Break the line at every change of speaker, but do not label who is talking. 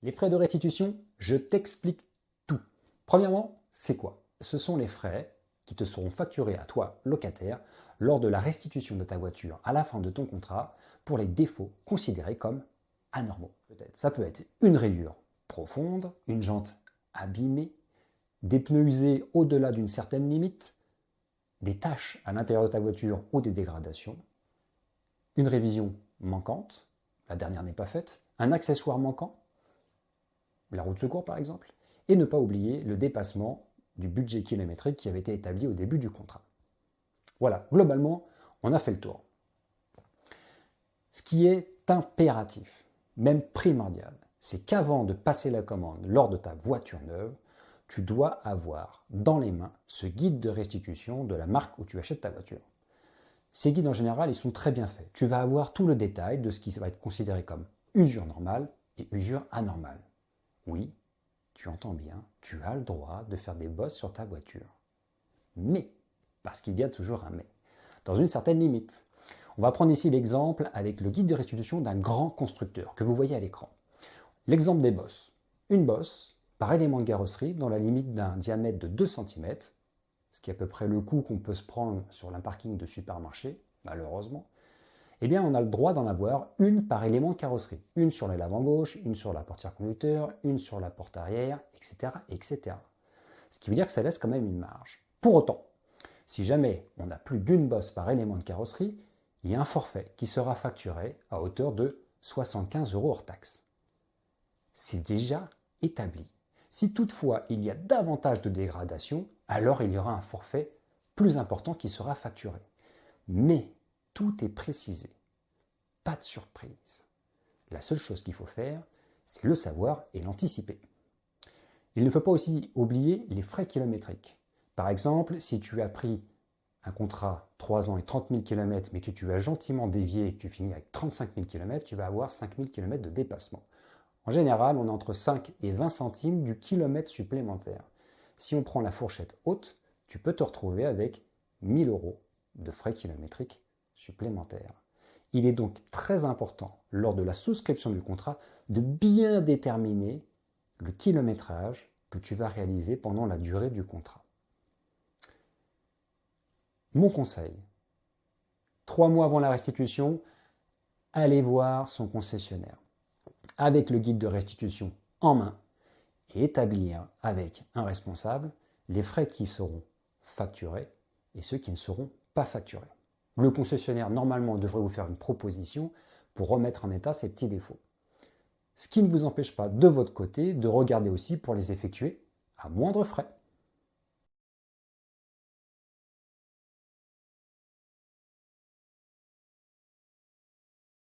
Les frais de restitution, je t'explique tout. Premièrement, c'est quoi? Ce sont les frais qui te seront facturés à toi, locataire, lors de la restitution de ta voiture à la fin de ton contrat pour les défauts considérés comme anormaux. Peut-être. Ça peut être une rayure profonde, une jante abîmée, des pneus usés au-delà d'une certaine limite, des taches à l'intérieur de ta voiture ou des dégradations, une révision manquante, la dernière n'est pas faite, un accessoire manquant, la roue de secours par exemple, et ne pas oublier le dépassement du budget kilométrique qui avait été établi au début du contrat. Voilà, globalement, on a fait le tour. Ce qui est impératif, même primordial, c'est qu'avant de passer la commande lors de ta voiture neuve, tu dois avoir dans les mains ce guide de restitution de la marque où tu achètes ta voiture. Ces guides en général, ils sont très bien faits. Tu vas avoir tout le détail de ce qui va être considéré comme usure normale et usure anormale. Oui, tu entends bien, tu as le droit de faire des bosses sur ta voiture. Mais, parce qu'il y a toujours un mais, dans une certaine limite. On va prendre ici l'exemple avec le guide de restitution d'un grand constructeur que vous voyez à l'écran. L'exemple des bosses. Une bosse par élément de carrosserie dans la limite d'un diamètre de 2 cm, ce qui est à peu près le coût qu'on peut se prendre sur un parking de supermarché, malheureusement, eh bien on a le droit d'en avoir une par élément de carrosserie. Une sur les lavants gauche, une sur la portière conducteur, une sur la porte arrière, etc., etc. Ce qui veut dire que ça laisse quand même une marge. Pour autant, si jamais on n'a plus d'une bosse par élément de carrosserie, il y a un forfait qui sera facturé à hauteur de 75 € hors taxe. C'est déjà établi. Si toutefois il y a davantage de dégradation, alors il y aura un forfait plus important qui sera facturé. Mais tout est précisé. Pas de surprise. La seule chose qu'il faut faire, c'est le savoir et l'anticiper. Il ne faut pas aussi oublier les frais kilométriques. Par exemple, si tu as pris un contrat 3 ans et 30 000 km, mais que tu as gentiment dévié et que tu finis avec 35 000 km, tu vas avoir 5 000 km de dépassement. En général, on est entre 5 et 20 centimes du kilomètre supplémentaire. Si on prend la fourchette haute, tu peux te retrouver avec 1 000 € de frais kilométriques supplémentaires. Il est donc très important, lors de la souscription du contrat, de bien déterminer le kilométrage que tu vas réaliser pendant la durée du contrat. Mon conseil, 3 mois avant la restitution, allez voir son concessionnaire avec le guide de restitution en main et établir avec un responsable les frais qui seront facturés et ceux qui ne seront pas facturés. Le concessionnaire, normalement, devrait vous faire une proposition pour remettre en état ces petits défauts. Ce qui ne vous empêche pas, de votre côté, de regarder aussi pour les effectuer à moindre frais.